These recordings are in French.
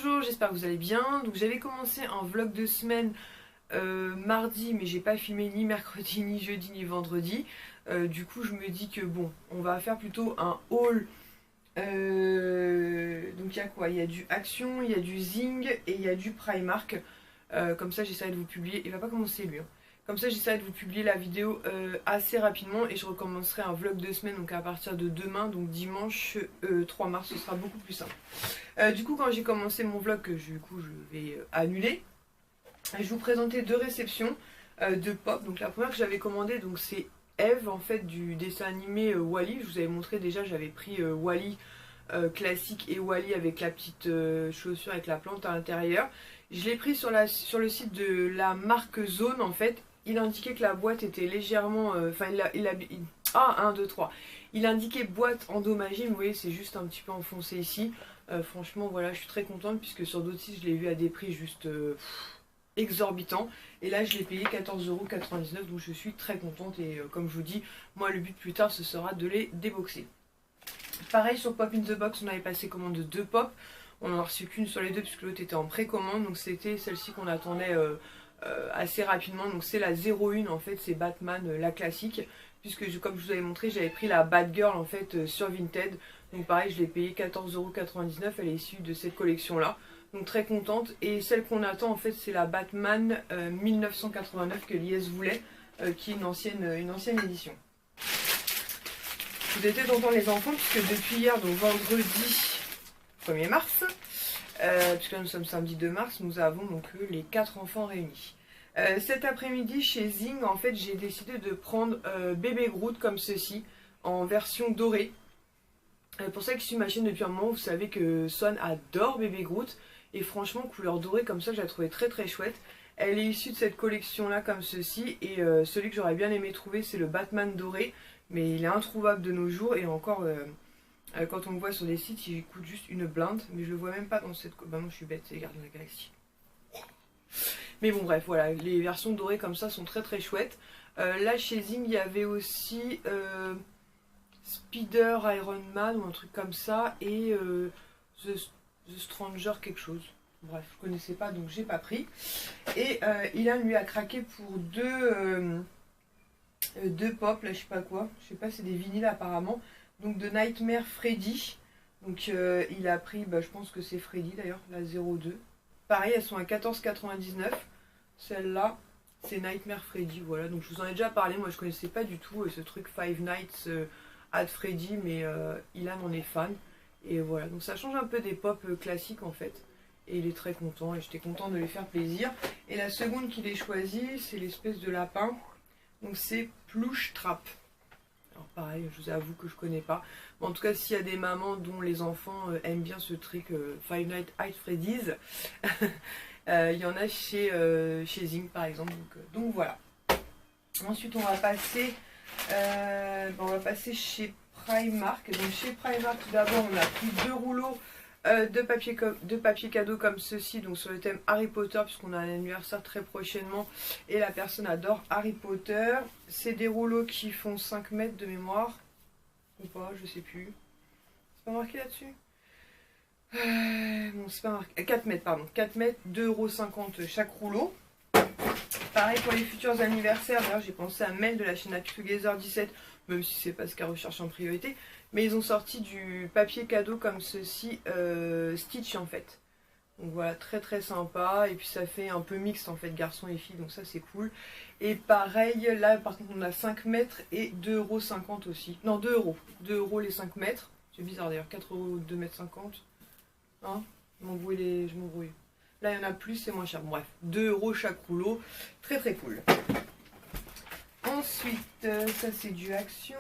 Bonjour, j'espère que vous allez bien. Donc j'avais commencé un vlog de semaine mardi, mais j'ai pas filmé ni mercredi, ni jeudi, ni vendredi. Du coup je me dis que bon, on va faire plutôt un haul. Donc il y a quoi? Il y a du Action, il y a du Zing et il y a du Primark. Comme ça j'essaierai de vous publier. Il va pas commencer lui, hein. Comme ça j'essaierai de vous publier la vidéo assez rapidement et je recommencerai un vlog de semaine donc à partir de demain, donc dimanche 3 mars, ce sera beaucoup plus simple. Du coup quand j'ai commencé mon vlog, que du coup je vais annuler, je vous présentais deux réceptions de pop. Donc la première que j'avais commandée, donc c'est Eve en fait du dessin animé Wall-E. Je vous avais montré déjà, j'avais pris Wall-E classique et Wall-E avec la petite chaussure avec la plante à l'intérieur. Je l'ai pris sur le site de la marque Zone en fait. Il indiquait que la boîte était légèrement... Enfin, ah, 1, 2, 3. Il indiquait boîte endommagée, mais vous voyez, c'est juste un petit peu enfoncé ici. Franchement, voilà, je suis très contente puisque sur d'autres sites, je l'ai vu à des prix juste exorbitants. Et là, je l'ai payé 14,99 €, donc je suis très contente. Et comme je vous dis, moi, le but plus tard, ce sera de les déboxer. Pareil, sur Pop in the Box, on avait passé commande de 2 pop. On n'en a reçu qu'une sur les deux puisque l'autre était en précommande. Donc c'était celle-ci qu'on attendait... assez rapidement. Donc c'est la 01 en fait, c'est Batman la classique, puisque comme je vous avais montré, j'avais pris la Batgirl en fait sur Vinted. Donc pareil, je l'ai payé 14,99 €, elle est issue de cette collection là, donc très contente. Et celle qu'on attend en fait, c'est la Batman 1989 que l'IS voulait, qui est une ancienne édition. Vous êtes d'entendre les enfants puisque depuis hier, donc vendredi 1er mars, puisque là nous sommes samedi 2 mars, nous avons donc les 4 enfants réunis. Cet après-midi chez Zing, en fait, j'ai décidé de prendre Bébé Groot comme ceci, en version dorée. Pour ceux qui suivent ma chaîne depuis un moment, vous savez que Swan adore Bébé Groot. Et franchement, couleur dorée comme ça, je la trouvais très très chouette. Elle est issue de cette collection-là comme ceci. Et celui que j'aurais bien aimé trouver, c'est le Batman doré. Mais il est introuvable de nos jours. Et encore, quand on le voit sur des sites, il coûte juste une blinde. Mais je le vois même pas dans cette... Bah non, je suis bête, c'est Gardiens de la Galaxie. Mais bon bref, voilà, les versions dorées comme ça sont très très chouettes. Là chez Zing, il y avait aussi Spider Iron Man ou un truc comme ça. Et The Stranger quelque chose. Bref, je connaissais pas donc j'ai pas pris. Et Ilan lui a craqué pour deux pop, là je sais pas quoi. Je sais pas, c'est des vinyles apparemment. Donc de Nightmare Freddy. Donc il a pris, bah, je pense que c'est Freddy d'ailleurs, la 02. Pareil, elles sont à 14,99 €. Celle-là, c'est Nightmare Freddy. Voilà, donc je vous en ai déjà parlé. Moi, je connaissais pas du tout ce truc Five Nights at Freddy, mais Ilan en est fan. Et voilà, donc ça change un peu des pop classiques en fait. Et il est très content et j'étais contente de lui faire plaisir. Et la seconde qu'il ait choisie, c'est l'espèce de lapin. Donc c'est Plush Trap. Alors pareil, je vous avoue que je connais pas. Mais en tout cas, s'il y a des mamans dont les enfants aiment bien ce truc Five Nights at Freddy's, il y en a chez Zing par exemple. Donc voilà. Ensuite, on va passer chez Primark. Donc chez Primark, tout d'abord, on a pris 2 rouleaux de papier cadeau comme ceci, donc sur le thème Harry Potter, puisqu'on a un anniversaire très prochainement et la personne adore Harry Potter. C'est des rouleaux qui font 5 mètres de mémoire, ou pas, je sais plus. C'est pas marqué là-dessus? Bon, c'est pas marqué. 4 mètres, pardon. 4 mètres, 2,50 € chaque rouleau. Pareil pour les futurs anniversaires. D'ailleurs, j'ai pensé à Mel de la chaîne Happy Together 17, même si c'est pas ce qu'elle recherche en priorité. Mais ils ont sorti du papier cadeau comme ceci, Stitch en fait. Donc voilà, très très sympa. Et puis ça fait un peu mixte en fait, garçon et fille, donc ça c'est cool. Et pareil, là par contre on a 5 mètres et 2,50 € aussi. Non, 2 €. 2 € les 5 mètres. C'est bizarre d'ailleurs, 4 €, 2,50 mètres. Hein, je m'embrouille. Là il y en a plus, c'est moins cher. Bref, 2 € chaque rouleau. Très très cool. Ensuite, ça c'est du Action.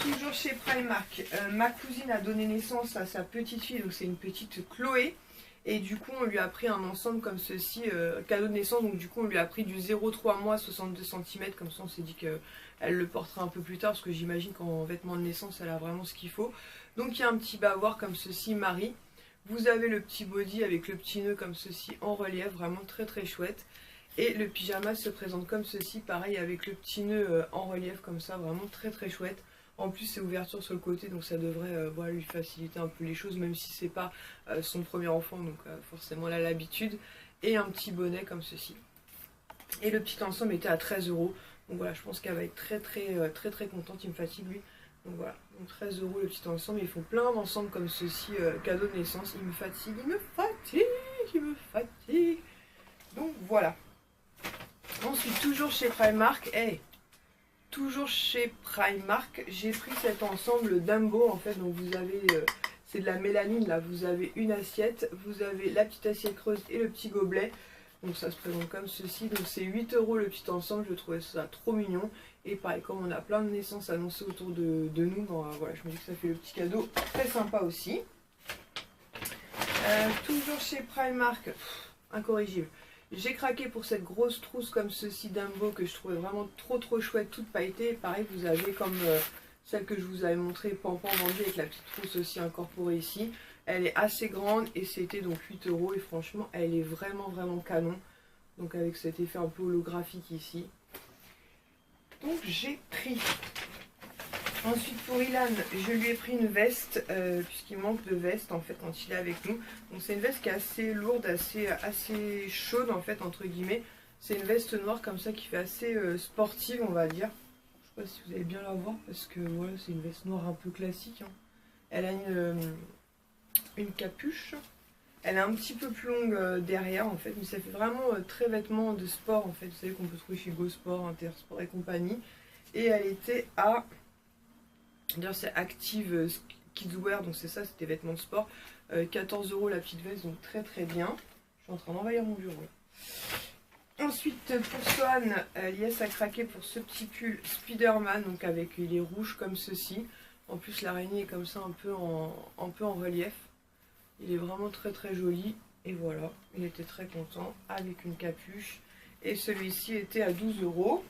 Toujours chez Primark, ma cousine a donné naissance à sa petite fille, donc c'est une petite Chloé. Et du coup on lui a pris un ensemble comme ceci, cadeau de naissance. Donc du coup on lui a pris du 0,3 mois 62 cm, comme ça on s'est dit qu'elle le portera un peu plus tard, parce que j'imagine qu'en vêtements de naissance elle a vraiment ce qu'il faut. Donc il y a un petit bavoir comme ceci, Marie. Vous avez le petit body avec le petit nœud comme ceci en relief, vraiment très très chouette. Et le pyjama se présente comme ceci, pareil avec le petit nœud en relief comme ça, vraiment très très chouette. En plus c'est ouverture sur le côté, donc ça devrait voilà, lui faciliter un peu les choses, même si c'est pas son premier enfant, donc forcément elle a l'habitude. Et un petit bonnet comme ceci. Et le petit ensemble était à 13 euros. Donc voilà, je pense qu'elle va être très contente. Il me fatigue lui. Donc voilà, donc 13 euros le petit ensemble. Ils font plein d'ensembles comme ceci, cadeau de naissance. Il me fatigue, il me fatigue, il me fatigue. Donc voilà. Ensuite, toujours chez Primark. Hey, toujours chez Primark, j'ai pris cet ensemble Dumbo en fait. Donc vous avez, c'est de la mélanine là. Vous avez une assiette, vous avez la petite assiette creuse et le petit gobelet. Donc ça se présente comme ceci. Donc c'est 8 euros le petit ensemble. Je trouvais ça trop mignon. Et pareil, comme on a plein de naissances annoncées autour de nous, bon, voilà, je me dis que ça fait le petit cadeau très sympa aussi. Toujours chez Primark, incorrigible. J'ai craqué pour cette grosse trousse comme ceci Dumbo que je trouvais vraiment trop chouette, toute pailletée. Pareil, vous avez comme celle que je vous avais montré, Pampan vendue avec la petite trousse aussi incorporée ici. Elle est assez grande et c'était donc 8 euros et franchement elle est vraiment canon. Donc avec cet effet un peu holographique ici. Donc j'ai pris. Ensuite pour Ilan, je lui ai pris une veste, puisqu'il manque de veste en fait quand il est avec nous. Donc c'est une veste qui est assez lourde, assez chaude en fait entre guillemets. C'est une veste noire comme ça qui fait assez sportive on va dire. Je sais pas si vous allez bien la voir parce que voilà c'est une veste noire un peu classique. Hein. Elle a une capuche. Elle est un petit peu plus longue derrière en fait, mais ça fait vraiment très vêtement de sport en fait. Vous savez qu'on peut trouver chez Go Sport, Intersport et compagnie. Et elle était à... D'ailleurs c'est Active Kidswear, donc c'est ça, c'était vêtements de sport. 14 euros la petite veste, donc très bien. Je suis en train d'envahir mon bureau là. Ensuite pour Swan, Lies a craqué pour ce petit pull Spider-Man, donc avec les rouges comme ceci. En plus l'araignée est comme ça un peu en relief. Il est vraiment très joli. Et voilà, il était très content avec une capuche. Et celui-ci était à 12 euros.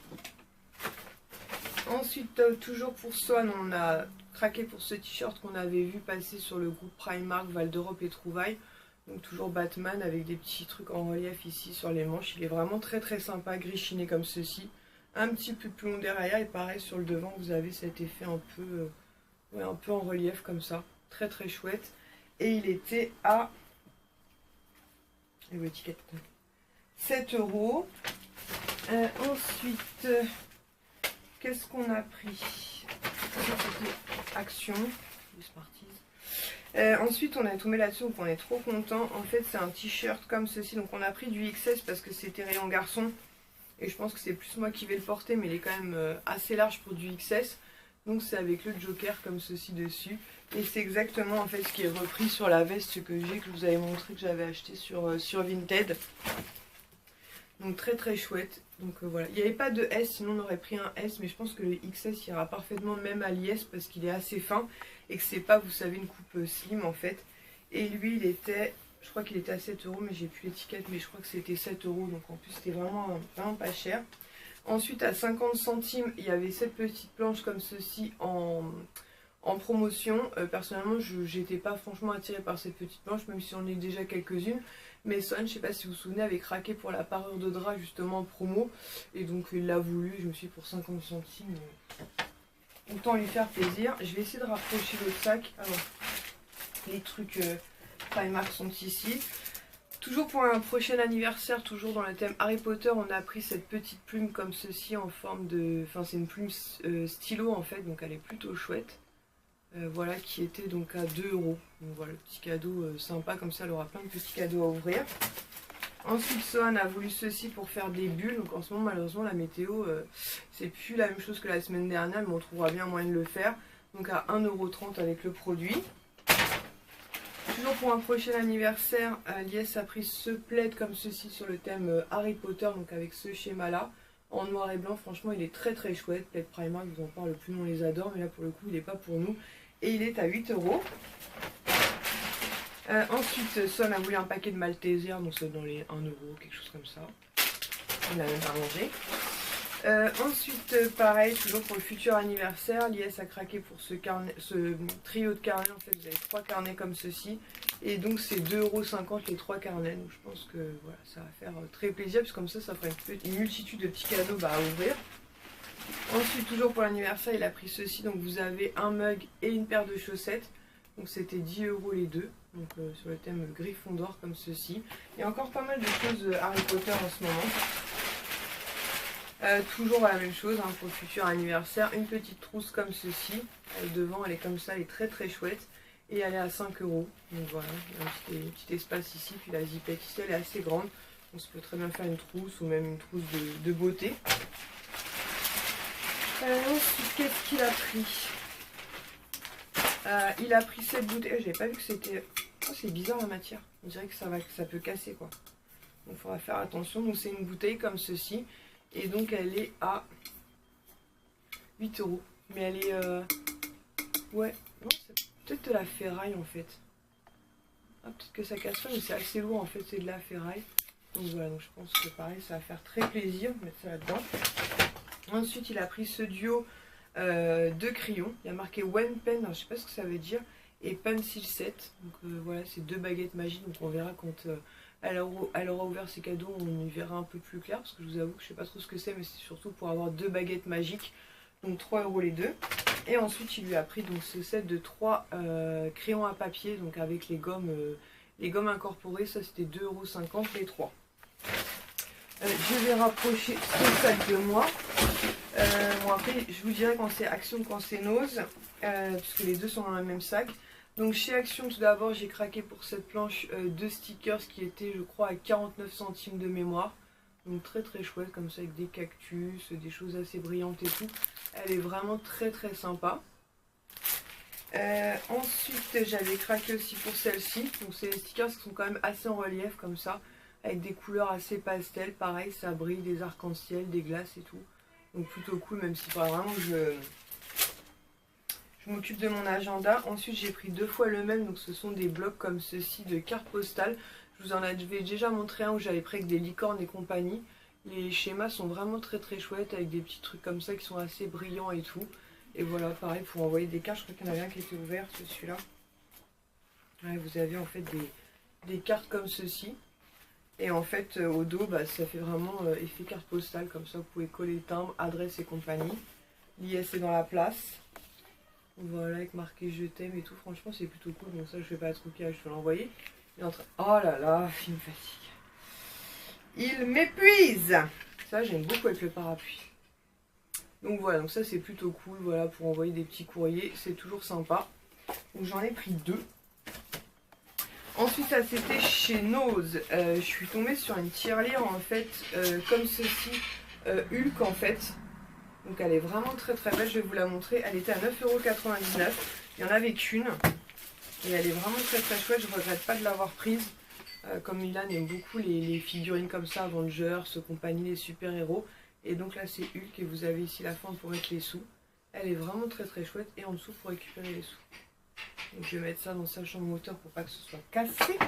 Ensuite, toujours pour Swan, on a craqué pour ce t-shirt qu'on avait vu passer sur le groupe Primark, Val d'Europe et Trouvailles. Donc toujours Batman avec des petits trucs en relief ici sur les manches. Il est vraiment très sympa, gris chiné comme ceci. Un petit peu plus long derrière et pareil sur le devant, vous avez cet effet un peu en relief comme ça. Très chouette. Et il était à... l'étiquette. 7 euros. Ensuite... qu'est-ce qu'on a pris? Action, les Smarties. Ensuite, on a tombé là-dessus, donc on est trop content. En fait, c'est un t-shirt comme ceci. Donc, on a pris du XS parce que c'était rayon garçon. Et je pense que c'est plus moi qui vais le porter, mais il est quand même assez large pour du XS. Donc, c'est avec le Joker comme ceci dessus. Et c'est exactement en fait ce qui est repris sur la veste que j'ai, que je vous avais montré, que j'avais acheté sur Vinted. Donc très chouette. Donc voilà, il n'y avait pas de S, sinon on aurait pris un S, mais je pense que le XS ira parfaitement même à l'IS parce qu'il est assez fin et que c'est pas, vous savez, une coupe slim en fait. Et lui, il était, je crois qu'il était à 7 euros, mais j'ai plus l'étiquette, mais je crois que c'était 7 euros, donc en plus c'était vraiment pas cher. Ensuite, à 50 centimes, il y avait cette petite planche comme ceci en promotion. Personnellement, je n'étais pas franchement attirée par cette petite planche, même si on est déjà quelques-unes. Mais Son, je ne sais pas si vous vous souvenez, avait craqué pour la parure de drap justement en promo. Et donc il l'a voulu, je me suis dit pour 50 centimes, autant lui faire plaisir. Je vais essayer de rapprocher le sac. Alors, les trucs Primark sont ici. Toujours pour un prochain anniversaire, toujours dans le thème Harry Potter, on a pris cette petite plume comme ceci en forme de... Enfin c'est une plume stylo en fait, donc elle est plutôt chouette. Voilà, qui était donc à 2 euros. Donc voilà, le petit cadeau sympa, comme ça elle aura plein de petits cadeaux à ouvrir. Ensuite, Sohan a voulu ceci pour faire des bulles. Donc en ce moment, malheureusement, la météo, c'est plus la même chose que la semaine dernière, mais on trouvera bien moyen de le faire. Donc à 1,30 € avec le produit. Toujours pour un prochain anniversaire, Lies a pris ce plaid comme ceci sur le thème Harry Potter, donc avec ce schéma-là. En noir et blanc, franchement, il est très chouette. Plaid Primark, je vous en parle plus, on les adore, mais là pour le coup, il n'est pas pour nous. Et il est à 8 €. Ensuite, Son a voulu un paquet de Malteser, donc c'est dans les 1 €, quelque chose comme ça. Il n'a même pas mangé. Ensuite, pareil, toujours pour le futur anniversaire, Lies a craqué pour ce trio de carnets. En fait, vous avez 3 carnets comme ceci. Et donc, c'est 2,50 € les 3 carnets. Donc, je pense que voilà, ça va faire très plaisir, puisque comme ça fera une multitude de petits cadeaux à ouvrir. Ensuite, toujours pour l'anniversaire, il a pris ceci. Donc vous avez un mug et une paire de chaussettes. Donc c'était 10 € les deux. Donc sur le thème Gryffondor comme ceci. Il y a encore pas mal de choses Harry Potter en ce moment. Toujours la même chose hein, pour le futur anniversaire. Une petite trousse comme ceci. Devant elle est comme ça, elle est très très chouette. Et elle est à 5 €. Donc voilà, il y a un petit espace ici. Puis la zipette ici elle est assez grande. On se peut très bien faire une trousse ou même une trousse de beauté. Ensuite, qu'est-ce qu'il a pris? Il a pris cette bouteille. J'avais pas vu que c'était... Oh, c'est bizarre la matière. On dirait que ça peut casser quoi. Donc il faudra faire attention. Donc c'est une bouteille comme ceci. Et donc elle est à 8 €. Mais elle est... Ouais, non, c'est peut-être de la ferraille en fait. Ah, peut-être que ça casse pas, mais c'est assez lourd en fait, c'est de la ferraille. Donc voilà, donc je pense que pareil, ça va faire très plaisir de mettre ça là-dedans. Ensuite, il a pris ce duo de crayons. Il y a marqué One Pen, alors, je sais pas ce que ça veut dire, et Pencil Set. Donc voilà, c'est 2 baguettes magiques. Donc on verra quand elle aura ouvert ses cadeaux, on y verra un peu plus clair. Parce que je vous avoue que je sais pas trop ce que c'est, mais c'est surtout pour avoir 2 baguettes magiques. Donc 3 € les deux. Et ensuite, il lui a pris donc ce set de 3 crayons à papier, donc avec les gommes incorporées. Ça, c'était 2,50 € les 3. Je vais rapprocher ce sac de moi. Bon après je vous dirai quand c'est Action, quand c'est Nose, puisque les deux sont dans le même sac. Donc chez Action tout d'abord j'ai craqué pour cette planche de stickers qui était je crois à 49 centimes de mémoire. Donc très très chouette comme ça avec des cactus, des choses assez brillantes et tout. Elle est vraiment très très sympa. Ensuite j'avais craqué aussi pour celle-ci. Donc c'est des stickers qui sont quand même assez en relief comme ça. Avec des couleurs assez pastel, pareil ça brille, des arcs-en-ciel, des glaces et tout. Donc plutôt cool, même si pas vraiment je m'occupe de mon agenda. Ensuite j'ai pris 2 fois le même, donc ce sont des blocs comme ceci de cartes postales. Je vous en avais déjà montré un où j'avais pris avec des licornes et compagnie. Les schémas sont vraiment très très chouettes avec des petits trucs comme ça qui sont assez brillants et tout. Et voilà, pareil pour envoyer des cartes, je crois qu'il y en avait un qui était ouvert, celui-là. Ouais, vous avez en fait des cartes comme ceci. Et en fait au dos ça fait vraiment effet carte postale, comme ça vous pouvez coller timbre, adresse et compagnie. L'IS est dans la place. Voilà, avec marqué je t'aime et tout, franchement c'est plutôt cool. Bon ça je fais pas trop trucage, je vais l'envoyer. Il est en train... Oh là là, il me fatigue. Il m'épuise. Ça j'aime beaucoup avec le parapluie. Donc voilà, donc ça c'est plutôt cool, voilà, pour envoyer des petits courriers, c'est toujours sympa. Donc j'en ai pris 2. Ensuite, ça c'était chez Nose. Je suis tombée sur une tirelire en fait, comme ceci, Hulk en fait. Donc elle est vraiment très très belle, je vais vous la montrer. Elle était à 9,99 €. Il n'y en avait qu'une. Et elle est vraiment très très chouette, je ne regrette pas de l'avoir prise. Comme Milan aime beaucoup les figurines comme ça, Avengers, compagnie, les super-héros. Et donc là c'est Hulk et vous avez ici la fente pour mettre les sous. Elle est vraiment très très chouette et en dessous pour récupérer les sous. Donc je vais mettre ça dans sa chambre moteur pour pas que ce soit cassé.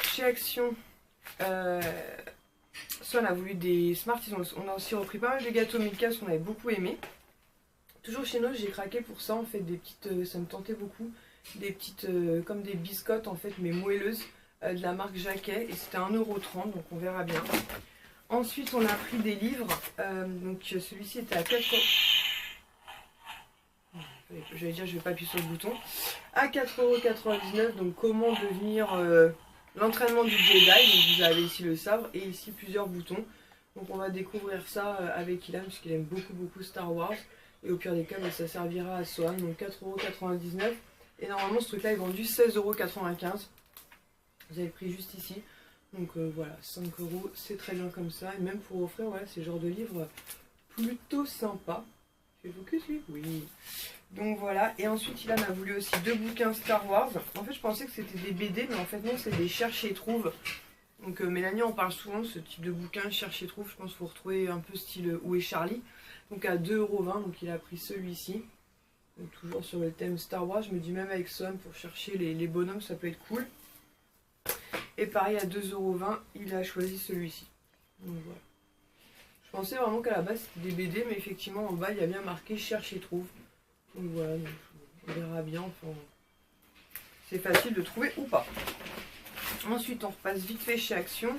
Chez Action, ça on a voulu des Smarties. On a aussi repris pas mal de gâteaux Milka qu'on avait beaucoup aimé. Toujours chez nous, j'ai craqué pour ça en fait, des petites, ça me tentait beaucoup, des petites comme des biscottes en fait mais moelleuses de la marque Jacquet et c'était 1,30 €, donc on verra bien. Ensuite on a pris des livres, donc celui-ci était à 4 €. J'allais dire je vais pas appuyer sur le bouton. À 4,99 €, donc comment devenir l'entraînement du Jedi. Donc vous avez ici le sabre et ici plusieurs boutons. Donc on va découvrir ça avec Ilan puisqu'il aime beaucoup Star Wars. Et au pire des cas ça servira à Soham. Donc 4,99 €. Et normalement ce truc là est vendu 16,95 €. Vous avez le prix juste ici. Donc voilà, 5 € c'est très bien comme ça. Et même pour offrir, ouais, c'est le genre de livre plutôt sympa. Je fais focus lui? Oui. Donc voilà, et ensuite Ilan a voulu aussi 2 bouquins Star Wars. En fait je pensais que c'était des BD, mais en fait non, c'est des cherche et trouve. Donc Mélanie en parle souvent, ce type de bouquin cherche et trouve. Je pense qu'il faut retrouver un peu style Où est Charlie. Donc à 2,20 €, donc il a pris celui-ci. Toujours sur le thème Star Wars, je me dis même avec Soham pour chercher les bonhommes ça peut être cool. Et pareil à 2,20 €, il a choisi celui-ci. Donc voilà. Je pensais vraiment qu'à la base c'était des BD, mais effectivement en bas il y a bien marqué cherche et trouve. Donc voilà, donc on verra bien, enfin, c'est facile de trouver ou pas. Ensuite on repasse vite fait chez Action.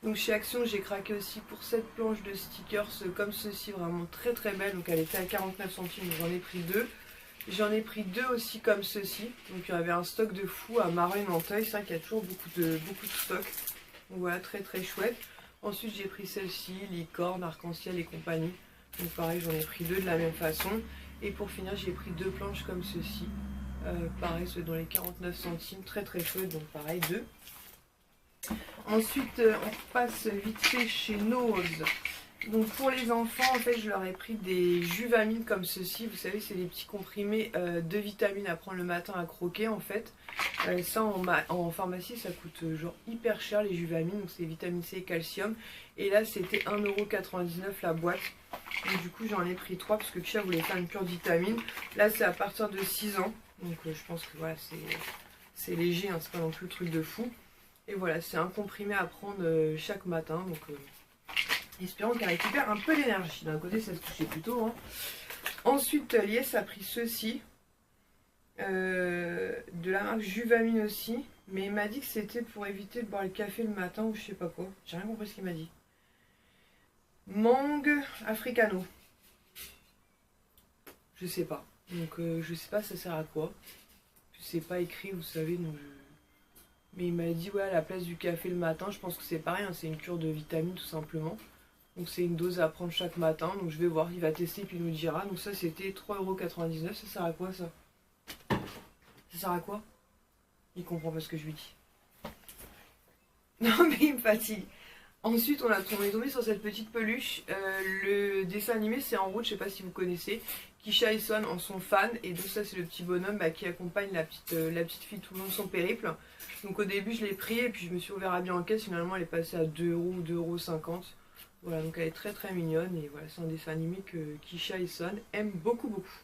Donc chez Action, j'ai craqué aussi pour cette planche de stickers comme ceci, vraiment très très belle. Donc elle était à 49 centimes, donc j'en ai pris deux. J'en ai pris deux aussi comme ceci. Donc il y avait un stock de fou à Mareuil-Nanteuil. C'est vrai qu'il y a toujours beaucoup de stock. Donc voilà, très très chouette. Ensuite j'ai pris celle-ci, licorne, arc-en-ciel et compagnie. Donc pareil, j'en ai pris deux de la même façon. Et pour finir, j'ai pris deux planches comme ceci. Pareil, c'est dans les 49 centimes, très très chouette. Donc pareil, deux. Ensuite, on passe vite fait chez Nose. Donc pour les enfants, en fait, je leur ai pris des juvamines comme ceci. Vous savez, c'est des petits comprimés de vitamines à prendre le matin à croquer en fait. Ça en pharmacie, ça coûte genre hyper cher les juvamines. Donc c'est vitamine C et calcium. Et là, c'était 1,99 € la boîte. Donc du coup, j'en ai pris 3 parce que Kia voulait faire une cure de vitamines. Là, c'est à partir de 6 ans. Donc je pense que voilà, c'est léger, hein, c'est pas non plus le truc de fou. Et voilà, c'est un comprimé à prendre chaque matin. Donc espérons qu'elle récupère un peu d'énergie. D'un côté, ça se touchait plutôt. Hein. Ensuite, Lies a pris ceci. De la marque Juvamine aussi. Mais il m'a dit que c'était pour éviter de boire le café le matin ou je sais pas quoi. J'ai rien compris ce qu'il m'a dit. Mangue Africano. Je sais pas. Donc je sais pas ça sert à quoi. Je sais pas écrit, vous savez. Donc mais il m'a dit ouais à la place du café le matin. Je pense que c'est pareil. Hein, c'est une cure de vitamines tout simplement. Donc c'est une dose à prendre chaque matin. Donc je vais voir. Il va tester puis il nous dira. Donc ça c'était 3,99 €. Ça sert à quoi ça? Ça sert à quoi? Il comprend pas ce que je lui dis. Non mais il me fatigue. Ensuite on est tombé sur cette petite peluche. Le dessin animé c'est En route, je sais pas si vous connaissez. Kisha et Son en sont fans. Et donc ça c'est le petit bonhomme qui accompagne la petite fille tout le long de son périple. Donc au début je l'ai pris et puis je me suis ouvert à bien en caisse. Finalement elle est passée à 2 € ou 2,50 €. Voilà, donc elle est très très mignonne. Et voilà, c'est un dessin animé que Kisha et Son aiment beaucoup beaucoup.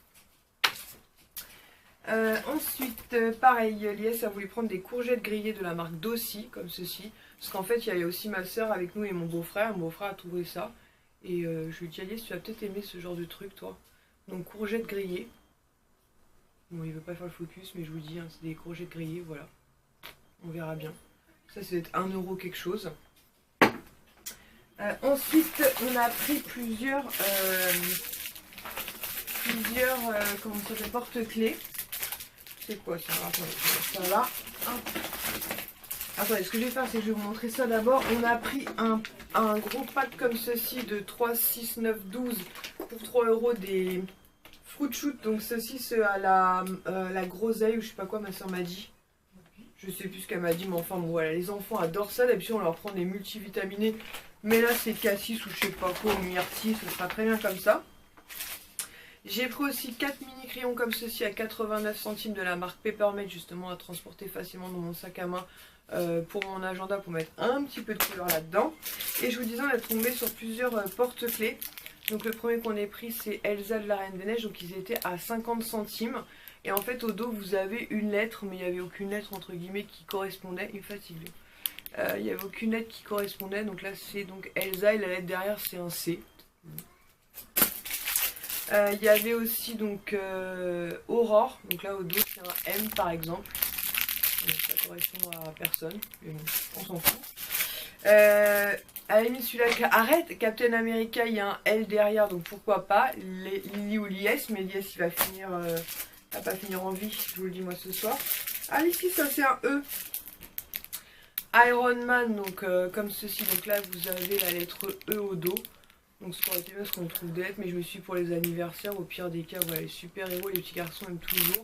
Ensuite, pareil, Lies a voulu prendre des courgettes grillées de la marque Dossi, comme ceci. Parce qu'en fait, il y avait aussi ma soeur avec nous et mon beau-frère. Mon beau-frère a trouvé ça. Et je lui ai dit, Lies, tu vas peut-être aimer ce genre de truc, toi. Donc, courgettes grillées. Bon, il veut pas faire le focus, mais je vous dis, hein, c'est des courgettes grillées, voilà. On verra bien. Ça, c'est 1 € quelque chose. Ensuite, on a pris plusieurs comment ça s'appelle, porte-clés. C'est quoi ça? Attendez, ça là. Attendez, ce que je vais faire, c'est que je vais vous montrer ça d'abord. On a pris un gros pack comme ceci de 3, 6, 9, 12 pour 3 € des fruit shoot. Donc ceci, c'est à la groseille ou je sais pas quoi, ma soeur m'a dit. Je sais plus ce qu'elle m'a dit, mais enfin bon, voilà, les enfants adorent ça. D'habitude, on leur prend des multivitaminés. Mais là, c'est cassis ou je sais pas quoi, ou myrtille, ça sera très bien comme ça. J'ai pris aussi 4 mini crayons comme ceci à 89 centimes de la marque Peppermint, justement à transporter facilement dans mon sac à main pour mon agenda, pour mettre un petit peu de couleur là-dedans. Et je vous disais, on est tombé sur plusieurs porte-clés. Donc le premier qu'on ait pris, c'est Elsa de la Reine des Neiges, donc ils étaient à 50 centimes. Et en fait, au dos, vous avez une lettre, mais il n'y avait aucune lettre entre guillemets qui correspondait. Il me fatigue. Il n'y avait aucune lettre qui correspondait, donc là c'est donc Elsa et la lettre derrière c'est un C. Il y avait aussi donc Aurore, donc là au dos c'est un M par exemple. Donc, ça correspond à personne, mais bon, on s'en fout. À la limite celui-là, arrête, Captain America, il y a un L derrière, donc pourquoi pas. Lily ou Lies, mais Lies il va finir, va pas finir en vie, je vous le dis moi ce soir. Ah ici ça c'est un E. Iron Man, donc comme ceci, donc là vous avez la lettre E au dos. Donc ça aurait été bien ce qu'on trouve des lettres, mais je me suis pour les anniversaires, au pire des cas, voilà, les super-héros, les petits garçons aiment toujours.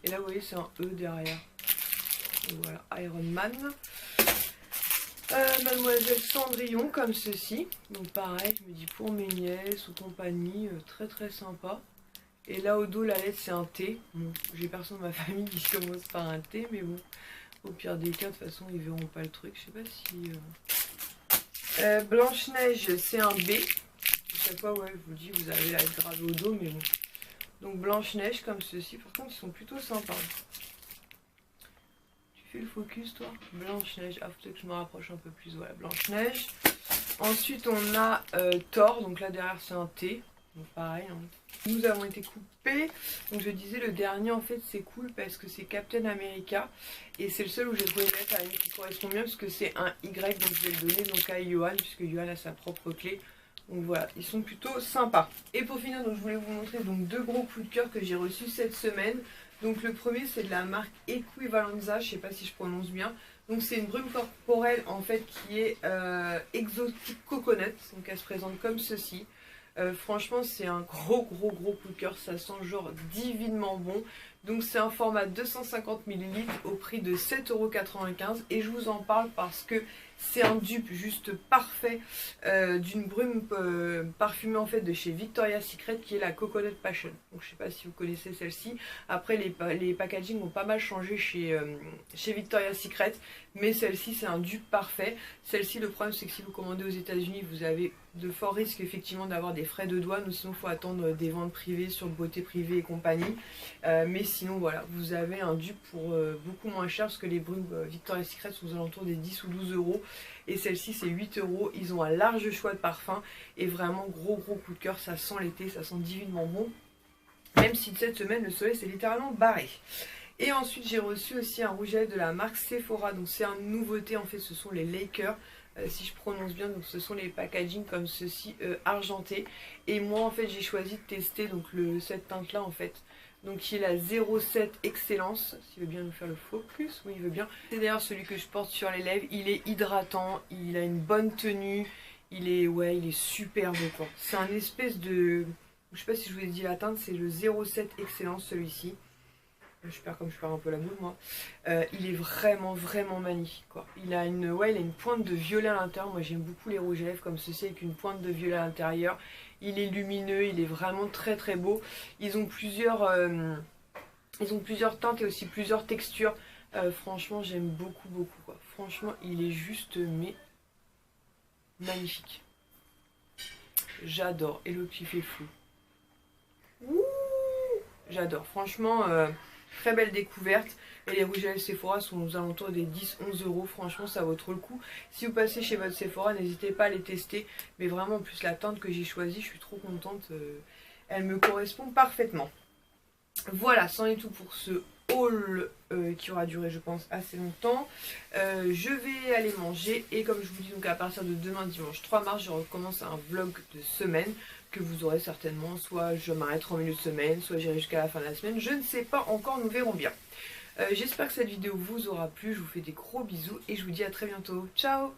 Et là vous voyez c'est un E derrière. Donc voilà, Iron Man. Mademoiselle Cendrillon comme ceci. Donc pareil, je me dis pour mes nièces ou compagnie, très très sympa. Et là au dos la lettre c'est un T. Bon, j'ai personne de ma famille qui commence par un T, mais bon. Au pire des cas, de toute façon, ils verront pas le truc. Je sais pas si... Blanche-Neige, c'est un B. Chaque fois, ouais, je vous dis, vous avez la lettre gravée au dos, mais bon. Donc Blanche-Neige, comme ceci. Par contre, ils sont plutôt sympas. Tu fais le focus, toi? Blanche-Neige. Ah, faut que je me rapproche un peu plus. Voilà, Blanche-Neige. Ensuite, on a Thor. Donc là, derrière, c'est un T. Donc pareil, hein. Nous avons été coupés. Donc je disais, le dernier en fait c'est cool parce que c'est Captain America. Et c'est le seul où j'ai trouvé une lettre à la limite qui correspond bien parce que c'est un Y. Donc je vais le donner donc à Johan puisque Johan a sa propre clé. Donc voilà, ils sont plutôt sympas. Et pour finir, donc je voulais vous montrer donc 2 gros coups de cœur que j'ai reçus cette semaine. Donc le premier c'est de la marque Equivalenza, je sais pas si je prononce bien. Donc c'est une brume corporelle en fait qui est exotique coconut. Donc elle se présente comme ceci. Franchement c'est un gros coup de cœur, ça sent genre divinement bon. Donc c'est un format 250 ml au prix de 7,95 € et je vous en parle parce que c'est un dupe juste parfait d'une brume parfumée en fait de chez Victoria's Secret qui est la Coconut Passion. Donc je sais pas si vous connaissez celle-ci. Après les packaging ont pas mal changé chez Victoria's Secret, mais celle-ci c'est un dupe parfait. Celle-ci, le problème c'est que si vous commandez aux États-Unis, vous avez de forts risques effectivement d'avoir des frais de douane ou sinon il faut attendre des ventes privées sur le beauté privée et compagnie. Mais sinon voilà, vous avez un dupe pour beaucoup moins cher parce que les brumes Victoria's Secret sont aux alentours des 10 ou 12 € et celle-ci c'est 8 €. Ils ont un large choix de parfums et vraiment gros coup de cœur, ça sent l'été, ça sent divinement bon. Même si cette semaine le soleil s'est littéralement barré. Et ensuite j'ai reçu aussi un rouge à lèvres de la marque Sephora, donc c'est une nouveauté en fait, ce sont les Lakers. Si je prononce bien, donc ce sont les packaging comme ceci argentés. Et moi en fait j'ai choisi de tester donc cette teinte là en fait. Donc qui est la 07 Excellence. S'il veut bien nous faire le focus, oui il veut bien. C'est d'ailleurs celui que je porte sur les lèvres. Il est hydratant, il a une bonne tenue. Il est super beau quoi. C'est un espèce de... Je sais pas si je vous ai dit la teinte, c'est le 07 Excellence celui-ci. Je perds un peu la boule moi. Il est vraiment magnifique quoi. Il a une pointe de violet à l'intérieur. Moi j'aime beaucoup les rouges à lèvres comme ceci avec une pointe de violet à l'intérieur. Il est lumineux, il est vraiment très beau. Ils ont plusieurs teintes et aussi plusieurs textures. Franchement j'aime beaucoup quoi. Franchement il est juste mais magnifique. J'adore. Et l'autre qui fait flou. J'adore. Franchement... très belle découverte. Et les rouges à lèvres Sephora sont aux alentours des 10-11 €. Franchement, ça vaut trop le coup. Si vous passez chez votre Sephora, n'hésitez pas à les tester. Mais vraiment, en plus, la teinte que j'ai choisie, je suis trop contente. Elle me correspond parfaitement. Voilà, c'en est tout pour ce haul qui aura duré, je pense, assez longtemps. Je vais aller manger. Et comme je vous dis, donc à partir de demain, dimanche 3 mars, je recommence un vlog de semaine que vous aurez certainement. Soit je m'arrêterai en milieu de semaine, soit j'irai jusqu'à la fin de la semaine. Je ne sais pas encore, nous verrons bien. J'espère que cette vidéo vous aura plu. Je vous fais des gros bisous et je vous dis à très bientôt. Ciao!